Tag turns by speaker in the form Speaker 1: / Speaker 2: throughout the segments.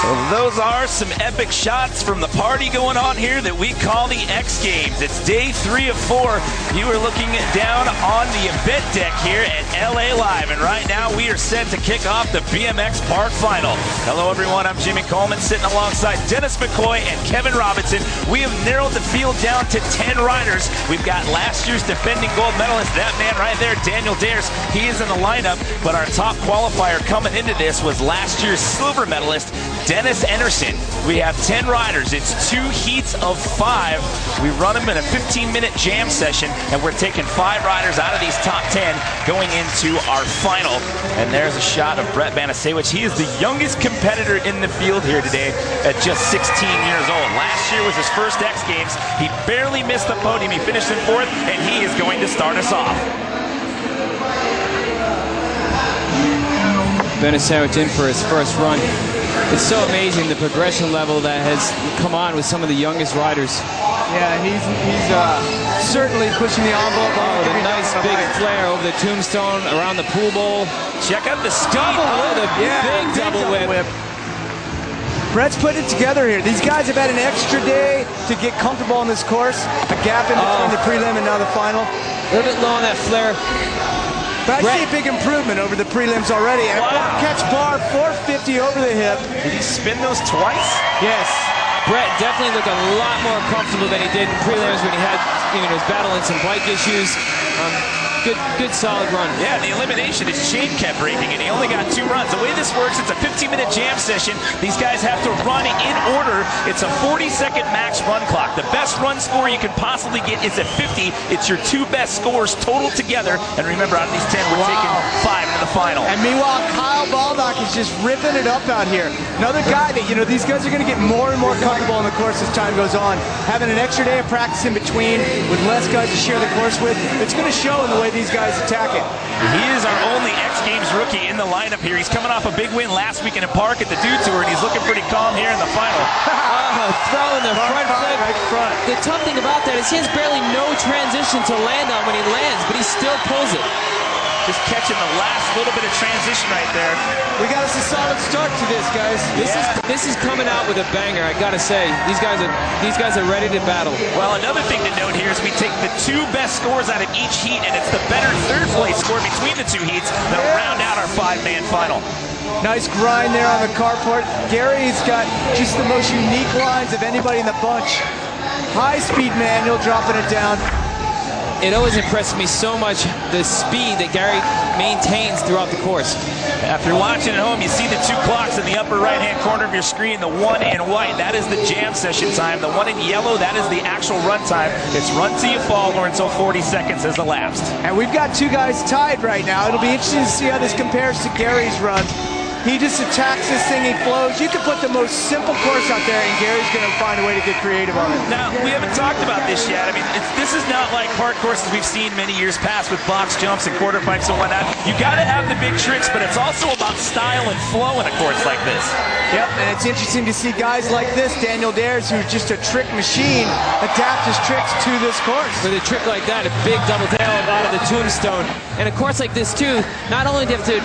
Speaker 1: Well, those are some epic shots from the party going on here that we call the X Games. It's day 3 of 4. You are looking down on the event deck here at LA Live, and right now we are set to kick off the BMX Park Final. Hello everyone, I'm Jimmy Coleman sitting alongside Dennis McCoy and Kevin Robinson. We have narrowed the field down to 10 riders. We've got last year's defending gold medalist, that man right there, Daniel Dares. He is in the lineup, but our top qualifier coming into this was last year's silver medalist, Dennis Enarson. We have 10 riders. It's 2 heats of 5. We run them in a 15-minute jam session, and we're taking 5 riders out of these top 10 going into our final. And there's a shot of Brett Banasewicz. He is the youngest competitor in the field here today at just 16 years old. Last year was his first X Games. He barely missed the podium. He finished in 4th, and he is going to start us off.
Speaker 2: Banasewicz in for his first run. It's so amazing the progression level that has come on with some of the youngest riders.
Speaker 3: Yeah, he's certainly pushing the envelope.
Speaker 2: Oh, the nice big flare over the tombstone around the pool bowl.
Speaker 1: Check out the speed.
Speaker 2: Big double whip.
Speaker 3: Brett's putting it together here. These guys have had an extra day to get comfortable on this course. A gap in between the prelim and now the final.
Speaker 2: A little bit low on that flare.
Speaker 3: But I see a big improvement over the prelims already. And catch bar 450 over the hip.
Speaker 1: Did he spin those twice?
Speaker 2: Yes. Brett definitely looked a lot more comfortable than he did in prelims when he had, he was battling some bike issues. Good solid run.
Speaker 1: Yeah, the elimination, his chain kept breaking, and he only got 2 runs. The way this works, it's a 15-minute jam session. These guys have to run in order. It's a 40-second max run clock. The best run score you can possibly get is at 50. It's your 2 best scores total together. And remember, out of these 10, we're taking 5 into the final.
Speaker 3: And meanwhile, Kyle Baldock is just ripping it up out here. Another guy that, these guys are going to get more and more comfortable on the course as time goes on. Having an extra day of practice in between with less guys to share the course with, it's going to show in the way these guys attack it.
Speaker 1: He is our only X Games rookie in the lineup here. He's coming off a big win last week in a park at the Dew Tour, and he's looking pretty calm here in the final.
Speaker 2: Throwing the front flip.
Speaker 3: Right front.
Speaker 2: The tough thing about that is he has barely no transition to land on when he lands, but he still pulls it.
Speaker 1: Just catching the last little bit of transition right there.
Speaker 3: We got us a solid start to this, guys.
Speaker 2: This is coming out with a banger, I gotta say. These guys are ready to battle.
Speaker 1: Well, another thing to note here is we take the 2 best scores out of each heat, and it's the better 3rd place score between the 2 heats that'll round out our 5-man final.
Speaker 3: Nice grind there on the carport. Gary's got just the most unique lines of anybody in the bunch. High-speed manual, dropping it down.
Speaker 2: It always impressed me so much, the speed that Gary maintains throughout the course.
Speaker 1: After watching at home, you see the 2 clocks in the upper right-hand corner of your screen. The 1 in white, that is the jam session time. The 1 in yellow, that is the actual run time. It's run till you fall or until 40 seconds has elapsed. And
Speaker 3: we've got 2 guys tied right now. It'll be interesting to see how this compares to Gary's run. He just attacks this thing, he flows. You could put the most simple course out there, and Gary's going to find a way to get creative on it.
Speaker 1: Now, we haven't talked about this yet. I mean, this is not like park courses we've seen many years past with box jumps and quarter pipes and whatnot. You got to have the big tricks, but it's also about style and flow in a course like this.
Speaker 3: Yep, and it's interesting to see guys like this, Daniel Dares, who's just a trick machine, adapt his tricks to this course.
Speaker 2: With a trick like that, a big double tail out of the tombstone. And a course like this, too, not only do you have to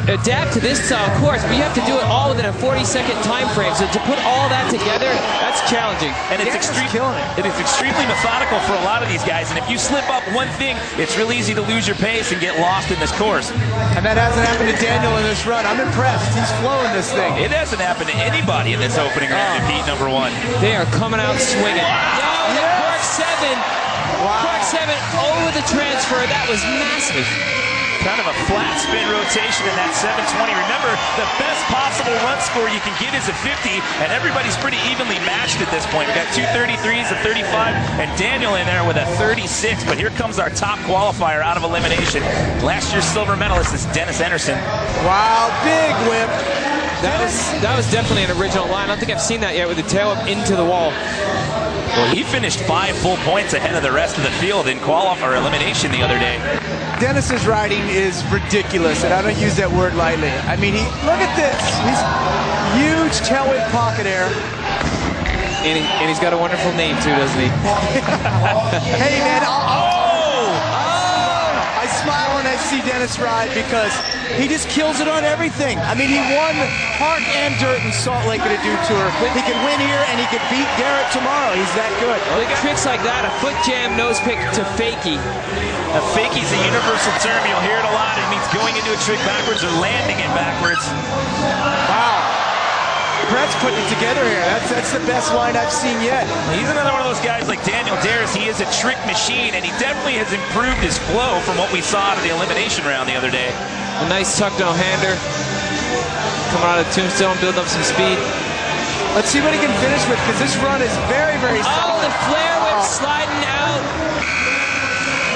Speaker 2: adapt to this course, but you have to do it all within a 40-second time frame. So to put all that together, that's challenging.
Speaker 1: And it's extremely methodical for a lot of these guys. And if you slip up one thing, it's real easy to lose your pace and get lost in this course.
Speaker 3: And that hasn't happened to Daniel in this run. I'm impressed. He's flowing this thing.
Speaker 1: It hasn't happened to anybody in this opening round of heat number 1.
Speaker 2: They are coming out swinging. Cork 7. Wow. Cork 7 over the transfer. That was massive.
Speaker 1: Kind of a flat spin rotation in that 720. Remember, the best possible run score you can get is a 50, and everybody's pretty evenly matched at this point. We've got 2 33s, a 35, and Daniel in there with a 36. But here comes our top qualifier out of elimination. Last year's silver medalist is Dennis Enarson.
Speaker 3: Wow, big whip.
Speaker 2: That was definitely an original line. I don't think I've seen that yet with the tail up into the wall.
Speaker 1: Well, he finished 5 full points ahead of the rest of the field in elimination the other day.
Speaker 3: Dennis's riding is ridiculous, and I don't use that word lightly. I mean, look at this. He's huge tail whip pocket air.
Speaker 2: And he's got a wonderful name too, doesn't he?
Speaker 3: Hey, man. I smile when I see Dennis ride because he just kills it on everything. I mean, he won Park and Dirt in Salt Lake at a Dude Tour. He can win here and he can beat Garrett tomorrow. He's that good.
Speaker 2: Big tricks like that, a foot jam nose pick to fakie.
Speaker 1: A fakie's a universal term. You'll hear it a lot. It means going into a trick backwards or landing it backwards.
Speaker 3: Wow. Brett's putting it together here. That's the best line I've seen yet.
Speaker 1: He's another one of those guys like Daniel Darris. He is a trick machine, and he definitely has improved his flow from what we saw out of the elimination round the other day.
Speaker 2: A nice tuck no-hander. Coming out of Tombstone, building up some speed.
Speaker 3: Let's see what he can finish with, because this run is very, very solid.
Speaker 2: Oh, the flare whip sliding out.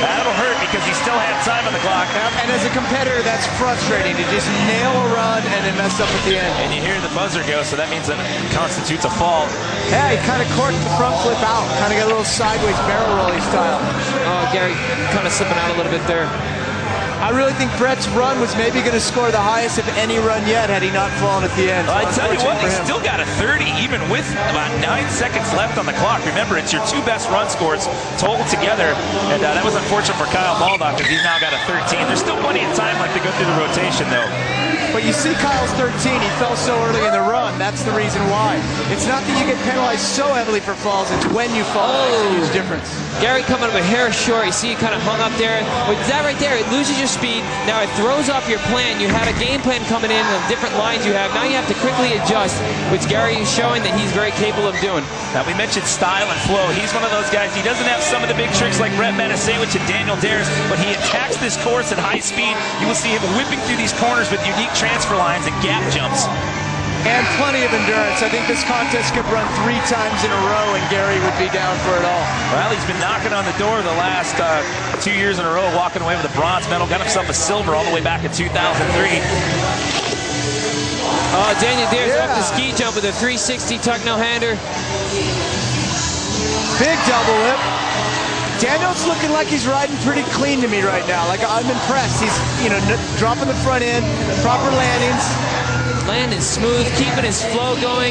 Speaker 1: That'll hurt because he still had time on the clock.
Speaker 3: And as a competitor, that's frustrating to just nail a run and then mess up at the end.
Speaker 1: And you hear the buzzer go, so that means that it constitutes a fall.
Speaker 3: Yeah, he kind of corked the front flip out. Kind of got a little sideways barrel rolling style.
Speaker 2: Oh, Gary kind of slipping out a little bit there.
Speaker 3: I really think Brett's run was maybe going to score the highest of any run yet had he not fallen at the end.
Speaker 1: Well, I tell you what, he still got a 30 even with about 9 seconds left on the clock. Remember, it's your two best run scores total together, and that was unfortunate for Kyle Baldock because he's now got a 13. There's still plenty of time left to go through the rotation, though.
Speaker 3: But you see Kyle's 13, he fell so early in the run. That's the reason why. It's not that you get penalized so heavily for falls, it's when you fall. That makes a huge difference.
Speaker 2: Gary coming up a hair short. You see he kind of hung up there. With that right there, it loses your speed. Now it throws off your plan. You had a game plan coming in of different lines you have. Now you have to quickly adjust, which Gary is showing that he's very capable of doing.
Speaker 1: Now we mentioned style and flow. He's one of those guys. He doesn't have some of the big tricks like Brett Matasewicz and Daniel Darris, but he attacks this course at high speed. You will see him whipping through these corners with unique transfer lines and gap jumps.
Speaker 3: And plenty of endurance. I think this contest could run 3 times in a row and Gary would be down for it all.
Speaker 1: Well, he's been knocking on the door the last 2 years in a row, walking away with a bronze medal. Got himself a silver all the way back in 2003.
Speaker 2: Daniel Darris up the ski jump with a 360 tuck no-hander.
Speaker 3: Big double whip. Daniel's looking like he's riding pretty clean to me right now. Like, I'm impressed. He's, dropping the front end, proper landings.
Speaker 2: Landing smooth, keeping his flow going.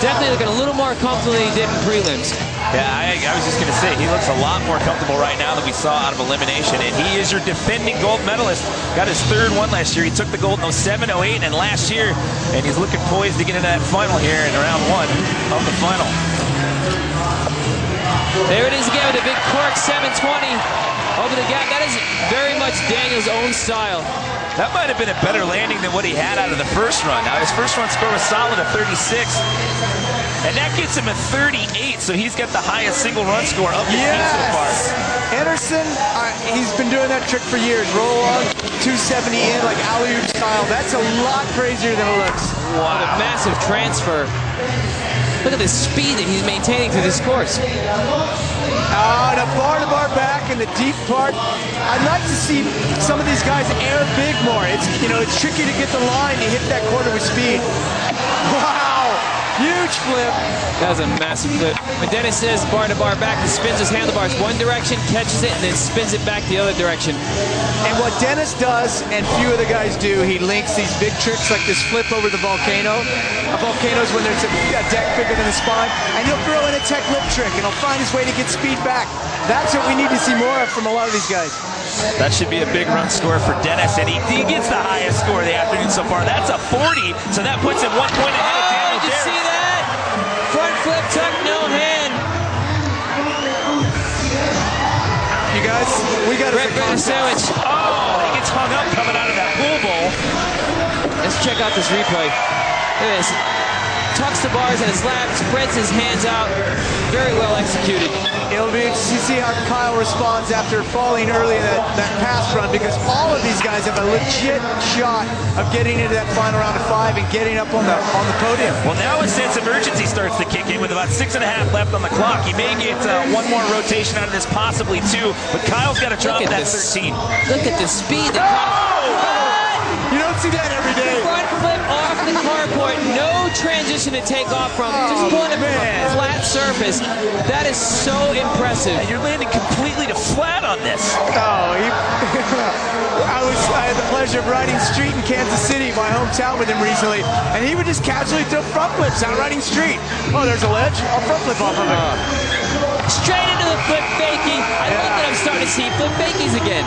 Speaker 2: Definitely looking a little more comfortable than he did in prelims.
Speaker 1: Yeah, I was just going to say, he looks a lot more comfortable right now than we saw out of elimination. And he is your defending gold medalist. Got his 3rd one last year. He took the gold in 07, 08, and last year. And he's looking poised to get into that final here in round 1 of the final.
Speaker 2: There it is again with a big cork 720 over the gap. That is very much Daniel's own style.
Speaker 1: That might have been a better landing than what he had out of the first run. Now, his first run score was solid at 36, and that gets him a 38, so he's got the highest single run score of the team so far.
Speaker 3: Anderson, he's been doing that trick for years. Roll on, 270 in, like alley-oop style. That's a lot crazier than it looks.
Speaker 2: Wow. A massive transfer. Look at the speed that he's maintaining through this course.
Speaker 3: And a bar-to-bar back in the deep part. I'd like to see some of these guys air big more. It's tricky to get the line to hit that corner with speed. Wow, huge flip.
Speaker 2: That was a massive flip. When Dennis says bar-to-bar back, he spins his handlebars one direction, catches it, and then spins it back the other direction.
Speaker 3: And what Dennis does, and few other guys do, he links these big tricks like this flip over the volcano. A volcano's when there's a deck bigger than a spine, and he'll throw in a tech lip trick, and he'll find his way to get speed back. That's what we need to see more of from a lot of these guys.
Speaker 1: That should be a big run score for Dennis, and he gets the highest score of the afternoon so far. That's a 40, so that puts him 1 point ahead of Daniel
Speaker 2: Did you see that? Front flip tuck, no hand.
Speaker 3: You guys, we got
Speaker 2: Brett Matasewicz.
Speaker 1: Oh, he gets hung up coming out of that pool bowl.
Speaker 2: Let's check out this replay. Look at this. Tucks the bars in his lap, spreads his hands out. Very well executed.
Speaker 3: It'll be interesting to see how Kyle responds after falling early in that pass run, because all of these guys have a legit shot of getting into that final round of 5 and getting up on the podium.
Speaker 1: Well, now a sense of urgency starts to kick in with about 6.5 left on the clock. He may get 1 more rotation out of this, possibly 2, but Kyle's got to drop that 13.
Speaker 2: Look at the speed.
Speaker 3: You don't see that every day.
Speaker 2: Front flip off the carport, no no transition to take off from. Just pulling it from a flat surface. That is so impressive.
Speaker 1: And you're landing completely to flat on this.
Speaker 3: Oh, I had the pleasure of riding street in Kansas City, my hometown, with him recently, and he would just casually throw front flips out riding street. Oh, there's a ledge. I'll front flip off of it.
Speaker 2: Straight into the flip fakie. I love that I'm starting to see flip fakies again.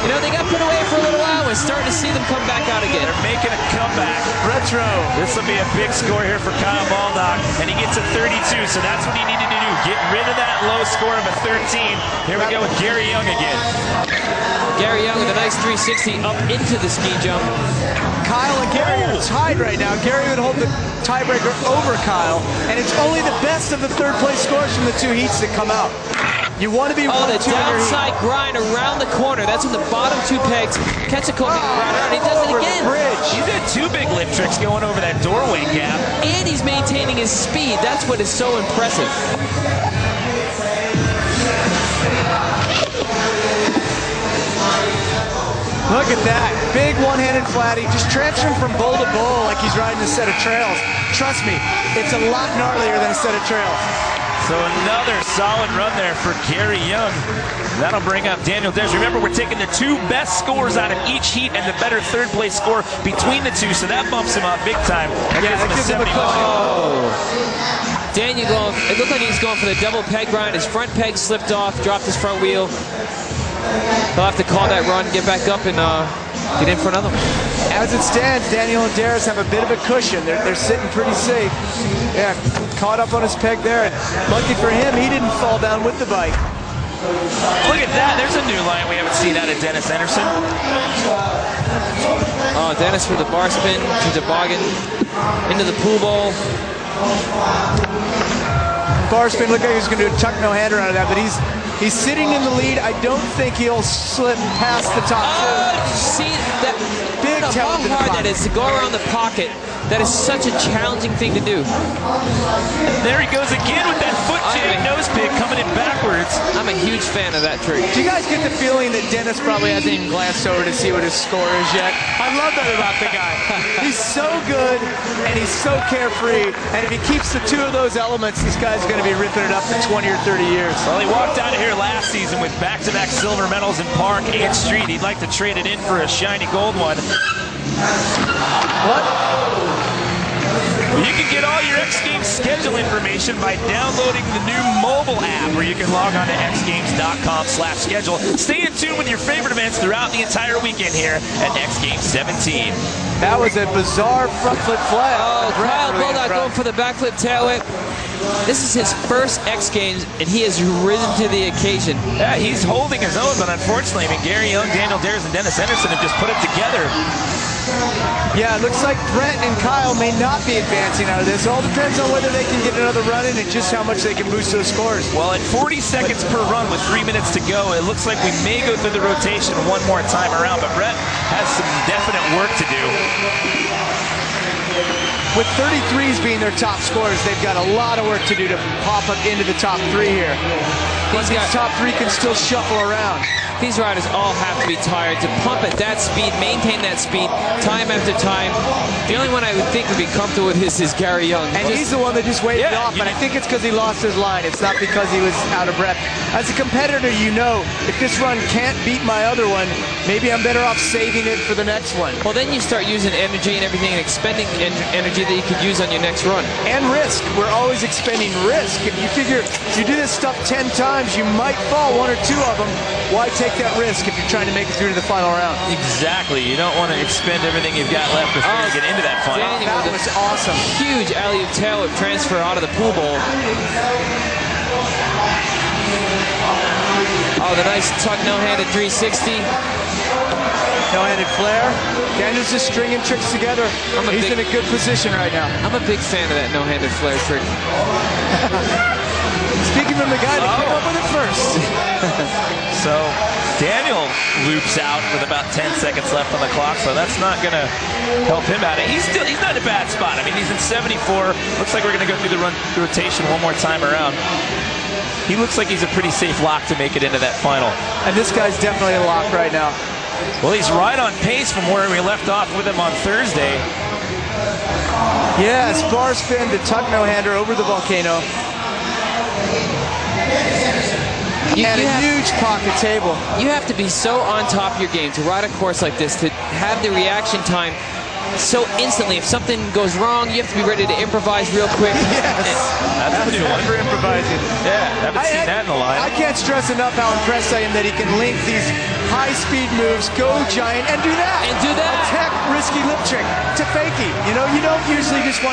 Speaker 2: You know, they got put away for a little while. We're starting to see them come back out again.
Speaker 1: They're making a comeback.
Speaker 3: Retro.
Speaker 1: This will be a big score here for Kyle Baldock, and he gets a 32, so that's what he needed to do. Get rid of that low score of a 13. Here we go with Gary Young again.
Speaker 2: Gary Young with a nice 360 up into the ski jump.
Speaker 3: Kyle and Gary are tied right now. Gary would hold the tiebreaker over Kyle, and it's only the best of the third place scores from the two heats that come out. You want to be 1
Speaker 2: the
Speaker 3: 2 in your heat.
Speaker 2: downside grind around the corner. That's when the bottom two pegs catch a coconut grinder, and he does it
Speaker 3: Over the
Speaker 2: again.
Speaker 3: bridge.
Speaker 1: He's had two big lip tricks going over that doorway gap.
Speaker 2: And he's maintaining his speed. That's what is so impressive.
Speaker 3: Look at that. Big one-handed flatty. Just transferring from bowl to bowl like he's riding a set of trails. Trust me, it's a lot gnarlier than a set of trails.
Speaker 1: So another solid run there for Gary Young. That'll bring up Daniel Des. Remember, we're taking the two best scores out of each heat and the better third place score between the two, so that bumps him up big time. That gives him a 71.
Speaker 2: Daniel going, it looked like he's going for the double peg grind. His front peg slipped off, dropped his front wheel. He'll have to call that run, get back up, and get in for another one.
Speaker 3: As it stands, Daniel and Darius have a bit of a cushion. They're sitting pretty safe. Yeah, caught up on his peg there. Lucky for him, he didn't fall down with the bike.
Speaker 1: Look at that. There's a new line we haven't seen out of Dennis Anderson.
Speaker 2: Oh, Dennis with the bar spin to toboggan into the pool bowl.
Speaker 3: Bar spin looked like he was going to do a tuck no-hander out of that, but he's sitting in the lead. I don't think he'll slip past the top two.
Speaker 2: See that?
Speaker 3: Big
Speaker 2: how
Speaker 3: talent in the
Speaker 2: hard
Speaker 3: pocket.
Speaker 2: that is to go around the pocket. That is such a challenging thing to do.
Speaker 1: There he goes again with that foot jam nose pick coming in backwards.
Speaker 2: I'm a huge fan of that trick.
Speaker 3: Do you guys get the feeling that Dennis probably hasn't even glanced over to see what his score is yet? I love that about the guy. He's so good, and he's so carefree, and if he keeps the two of those elements, this guy's going to be ripping it up for 20 or 30 years.
Speaker 1: Well, he walked out of here last season with back-to-back silver medals in Park and Street. He'd like to trade it in for a shiny gold one.
Speaker 3: What?
Speaker 1: You can get all your X Games schedule information by downloading the new mobile app, where you can log on to xgames.com/schedule. Stay in tune with your favorite events throughout the entire weekend here at X Games 17.
Speaker 3: That was a bizarre front flip flat.
Speaker 2: Oh, Kyle Baldock going for the backflip tail whip. This is his first X Games, and he has risen to the occasion.
Speaker 1: Yeah, he's holding his own, but unfortunately, I mean, Gary Young, Daniel Dares, and Dennis Henderson have just put it together.
Speaker 3: Yeah, it looks like Brett and Kyle may not be advancing out of this. It all depends on whether they can get another run in and just how much they can boost those scores.
Speaker 1: Well, at 40 seconds per run with 3 minutes to go, it looks like we may go through the rotation one more time around, but Brett has some definite work to do.
Speaker 3: With 33s being their top scores, they've got a lot of work to do to pop up into the top three here. But these top three can still shuffle around.
Speaker 2: These riders all have to be tired to pump at that speed, maintain that speed, time after time. The only one I would think would be comfortable with this is Gary Young.
Speaker 3: And he's the one that just waved it off, and I think it's because he lost his line. It's not because he was out of breath. As a competitor, you know, if this run can't beat my other one, maybe I'm better off saving it for the next one.
Speaker 2: Well, then you start using energy and everything and expending energy that you could use on your next run.
Speaker 3: And risk. We're always expending risk. If you figure you do this stuff 10 times, you might fall 1 or 2 of them. Why take that risk if you're trying to make it through to the final round?
Speaker 1: Exactly. You don't want to expend everything you've got left before you get into that final.
Speaker 3: That was awesome.
Speaker 2: Huge alley-oop tail whip transfer out of the pool bowl. Oh, the nice tuck no-handed 360.
Speaker 3: No-handed flare. Daniel's just stringing tricks together. He's in a good position right now.
Speaker 2: I'm a big fan of that no-handed flare trick.
Speaker 3: Speaking from the guy that came up with it first.
Speaker 1: So Daniel loops out with about 10 seconds left on the clock, so that's not going to help him out. He's not in a bad spot. I mean, he's in 74. Looks like we're going to go through the rotation one more time around. He looks like he's a pretty safe lock to make it into that final.
Speaker 3: And this guy's definitely a lock right now.
Speaker 1: Well, he's right on pace from where we left off with him on Thursday.
Speaker 3: Yes, bar spin to tuck no-hander over the volcano. And a huge pocket table.
Speaker 2: You have to be so on top of your game to ride a course like this, to have the reaction time so instantly. If something goes wrong, you have to be ready to improvise real quick.
Speaker 3: Yes.
Speaker 1: That's a new one for improvising. Yeah, haven't seen that in the line.
Speaker 3: I can't stress enough how impressed I am that he can link these high-speed moves, go giant, and do that.
Speaker 2: And do that.
Speaker 3: A tech risky lip trick to fakie. You know, you don't usually just want